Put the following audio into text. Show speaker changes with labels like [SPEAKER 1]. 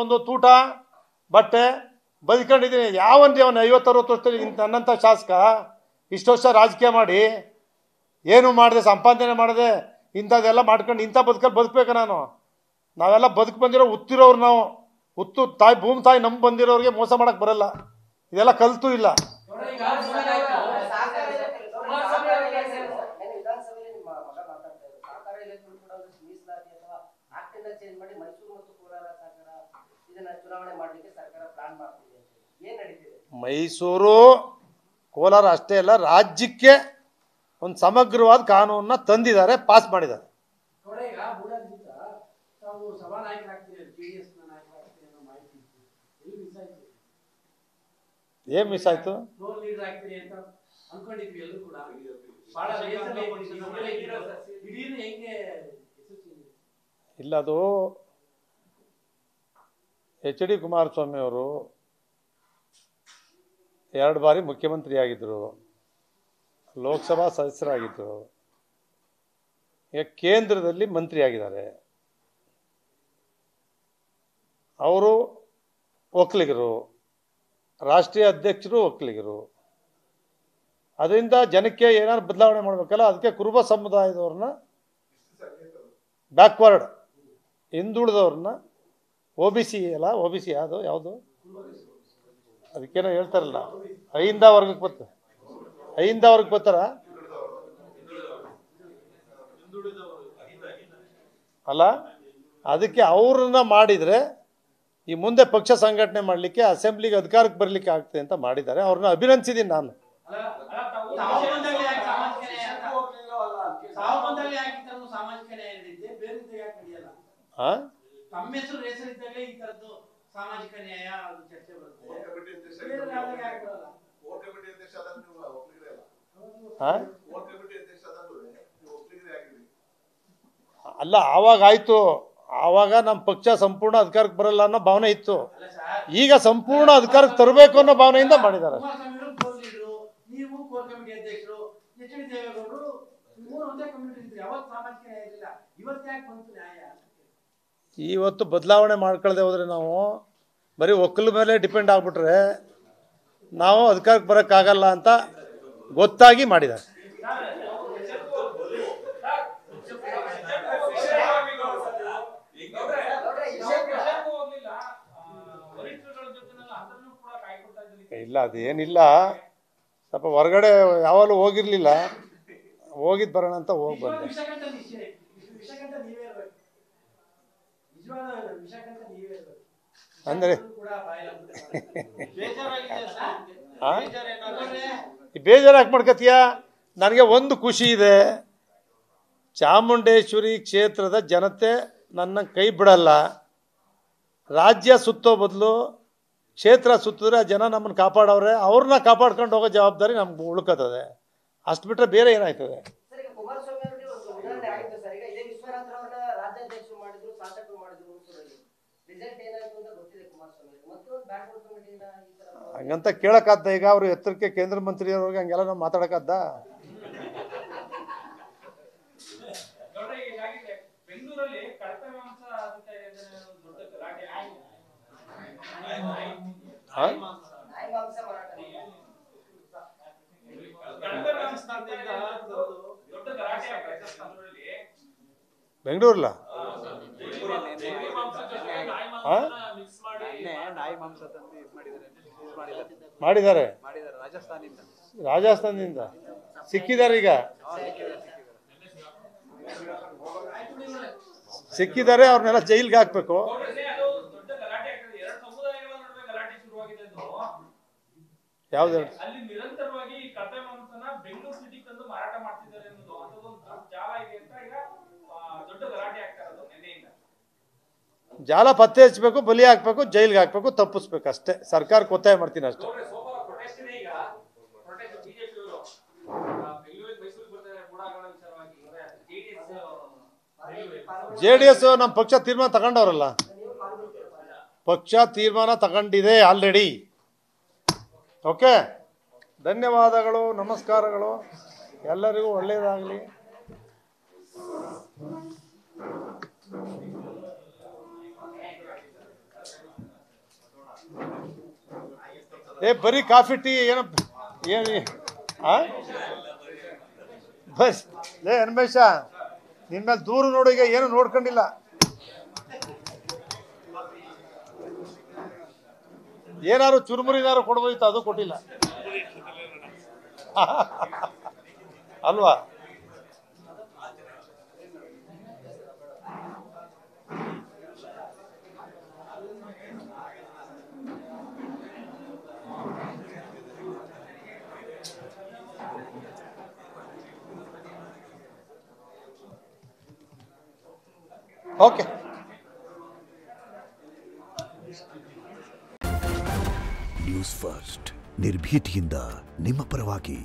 [SPEAKER 1] ಒಂದು ತೂಟ ಬಟ್ಟೆ ಬದುಕೊಂಡಿದ್ದೀನಿ. ಯಾವನ್ರಿ ಅವನು 50-60 ವರ್ಷದಲ್ಲಿ ನನ್ನಂಥ ಶಾಸಕ ಇಷ್ಟು ವರ್ಷ ರಾಜಕೀಯ ಮಾಡಿ ಏನು ಮಾಡಿದೆ, ಸಂಪಾದನೆ ಮಾಡಿದೆ, ಇಂಥದ್ದೆಲ್ಲ ಮಾಡ್ಕೊಂಡು ಇಂಥ ಬದುಕಬೇಕ ನಾನು? ನಾವೆಲ್ಲ ಬದುಕು ಬಂದಿರೋ ಉತ್ತಿರೋರು, ನಾವು ಉತ್ತು ತಾಯಿ ಭೂಮಿ ತಾಯಿ ನಂಬಿ ಬಂದಿರೋರಿಗೆ ಮೋಸ ಮಾಡಕ್ಕೆ ಬರಲ್ಲ. ಇದೆಲ್ಲ ಕಲ್ತು ಇಲ್ಲ. ಮೈಸೂರು ಕೋಲಾರ ಅಷ್ಟೇ ಅಲ್ಲ, ರಾಜ್ಯಕ್ಕೆ ಒಂದು ಸಮಗ್ರವಾದ ಕಾನೂನನ್ನ ತಂದಿದ್ದಾರೆ, ಪಾಸ್ ಮಾಡಿದ್ದಾರೆ. ಏನ್ ಮಿಸ್ ಆಯ್ತು? ಇಲ್ಲ, ಅದು HD ಕುಮಾರಸ್ವಾಮಿ ಅವರು 2 ಬಾರಿ ಮುಖ್ಯಮಂತ್ರಿ ಆಗಿದ್ರು, ಲೋಕಸಭಾ ಸದಸ್ಯರಾಗಿದ್ದರು, ಈಗ ಕೇಂದ್ರದಲ್ಲಿ ಮಂತ್ರಿ ಆಗಿದ್ದಾರೆ. ಅವರು ಒಕ್ಕಲಿಗರು, ರಾಷ್ಟ್ರೀಯ ಅಧ್ಯಕ್ಷರು ಒಕ್ಕಲಿಗರು. ಅದರಿಂದ ಜನಕ್ಕೆ ಏನಾದ್ರು ಬದಲಾವಣೆ ಮಾಡಬೇಕಲ್ಲ, ಅದಕ್ಕೆ ಕುರುಬ ಸಮುದಾಯದವ್ರನ್ನ, ಬ್ಯಾಕ್ವರ್ಡ್ ಹಿಂದುಳಿದವ್ರನ್ನ, OBC ಅಲ್ಲ, OBC ಯಾವುದು ಅದಕ್ಕೇನೋ ಹೇಳ್ತಾರಲ್ಲ, 5ನೇ ವರ್ಗಕ್ಕೆ ಬರ್ತಾರೆ, 5ನೇ ವರ್ಗಕ್ಕೆ ಬರ್ತಾರ ಅಲ್ಲ, ಅದಕ್ಕೆ ಅವ್ರನ್ನ ಮಾಡಿದರೆ ಈ ಮುಂದೆ ಪಕ್ಷ ಸಂಘಟನೆ ಮಾಡಲಿಕ್ಕೆ, ಅಸೆಂಬ್ಲಿಗೆ ಅಧಿಕಾರಕ್ಕೆ ಬರಲಿಕ್ಕೆ ಆಗ್ತದೆ ಅಂತ ಮಾಡಿದ್ದಾರೆ. ಅವ್ರನ್ನ ಅಭಿನಂದಿಸಿದ್ದೀನಿ ನಾನು. ಅಲ್ಲ, ಆವಾಗ ಆಯ್ತು, ಆವಾಗ ನಮ್ಮ ಪಕ್ಷ ಸಂಪೂರ್ಣ ಅಧಿಕಾರಕ್ಕೆ ಬರಲ್ಲ ಅನ್ನೋ ಭಾವನೆ ಇತ್ತು. ಈಗ ಸಂಪೂರ್ಣ ಅಧಿಕಾರಕ್ಕೆ ತರಬೇಕು ಅನ್ನೋ ಭಾವನೆಯಿಂದ ಮಾಡಿದ್ದಾರೆ. ಇವತ್ತು ಬದಲಾವಣೆ ಮಾಡ್ಕೊಳ್ಳದೆ ಹೋದ್ರೆ, ನಾವು ಬರೀ ಒಕ್ಕಲ ಮೇಲೆ ಡಿಪೆಂಡ್ ಆಗ್ಬಿಟ್ರೆ ನಾವು ಅಧಿಕಾರಕ್ಕೆ ಬರೋಕ್ಕಾಗಲ್ಲ ಅಂತ ಗೊತ್ತಾಗಿ ಮಾಡಿದ್ದಾರೆ. ಇಲ್ಲ, ಅದೇನಿಲ್ಲ, ಸ್ವಲ್ಪ ಹೊರಗಡೆ ಯಾವಾಗಲೂ ಹೋಗಿರ್ಲಿಲ್ಲ, ಹೋಗಿದ್ದು ಬರೋಣ ಅಂತ ಹೋಗಿ ಬಂದೆ. ಅಂದರೆ ಬೇಜಾರು ಯಾಕೆ ಮಾಡ್ಕತೀಯ? ನನಗೆ ಒಂದು ಖುಷಿ ಇದೆ, ಚಾಮುಂಡೇಶ್ವರಿ ಕ್ಷೇತ್ರದ ಜನತೆ ನನ್ನ ಕೈ ಬಿಡಲ್ಲ. ರಾಜ್ಯ ಸುತ್ತೋ ಬದಲು ಕ್ಷೇತ್ರ ಸುತ್ತಿದ್ರೆ ಜನ ನಮ್ಮನ್ನು ಕಾಪಾಡವ್ರೆ, ಅವ್ರನ್ನ ಕಾಪಾಡ್ಕೊಂಡು ಹೋಗೋ ಜವಾಬ್ದಾರಿ ನಮ್ಗೆ ಉಳ್ಕೋತದೆ. ಅಷ್ಟು ಬಿಟ್ಟರೆ ಬೇರೆ ಏನಾಯ್ತದೆ? ಹಂಗಂತ ಕೇಳಕ್ಕಾದ್ದ? ಈಗ ಅವರು ಎತ್ತರಕ್ಕೆ ಕೇಂದ್ರ ಮಂತ್ರಿಯವ್ರಿಗೆ ಹಂಗೆಲ್ಲ ನಾವು ಮಾತಾಡಕ್ಕಾದ್ದ? ಬೆಂಗಳೂರಲ್ಲ ಮಾಡಿದ್ದಾರೆ, ರಾಜಸ್ಥಾನದಿಂದ ಸಿಕ್ಕಿದ್ದಾರೆ. ಈಗ ಸಿಕ್ಕಿದ್ದಾರೆ, ಅವ್ರನ್ನೆಲ್ಲ ಜೈಲ್ಗೆ ಹಾಕ್ಬೇಕು. ಯಾವ್ದು ಜಾಲ ಪತ್ತೆ ಹಚ್ಚಬೇಕು, ಬಲಿ ಹಾಕ್ಬೇಕು, ಜೈಲ್ಗೆ ಹಾಕ್ಬೇಕು, ತಪ್ಪಿಸ್ಬೇಕು ಅಷ್ಟೇ. ಸರ್ಕಾರಕ್ಕೆ ಒತ್ತಾಯ ಮಾಡ್ತೀನಿ ಅಷ್ಟೇ. JDS ನಮ್ಮ ಪಕ್ಷ ತೀರ್ಮಾನ ತಗೊಂಡವ್ರಲ್ಲ, ಪಕ್ಷ ತೀರ್ಮಾನ ತಗೊಂಡಿದೆ ಆಲ್ರೆಡಿ. ಓಕೆ, ಧನ್ಯವಾದಗಳು, ನಮಸ್ಕಾರಗಳು, ಎಲ್ಲರಿಗೂ ಒಳ್ಳೆಯದಾಗಲಿ. ಬರೀ ಕಾಫಿ ಟೀ ಏನು ಏನು ಬಸ್ ಹನುಮೇಶ ನಿನ್ನ ಮೇಲೆ ದೂರು ನೋಡು, ಈಗ ಏನು ನೋಡ್ಕೊಂಡಿಲ್ಲ. ಏನಾದ್ರು ಚುರುಮುರಿನಾರು ಕೊಡ್ಬೋದಿತ್ತು, ಅದು ಕೊಟ್ಟಿಲ್ಲ ಅಲ್ವಾ? ಓಕೆ.
[SPEAKER 2] ನ್ಯೂಸ್ ಫಸ್ಟ್ ನಿರ್ಭೀತಿಯಿಂದ ನಿಮ್ಮ ಪರವಾಗಿ.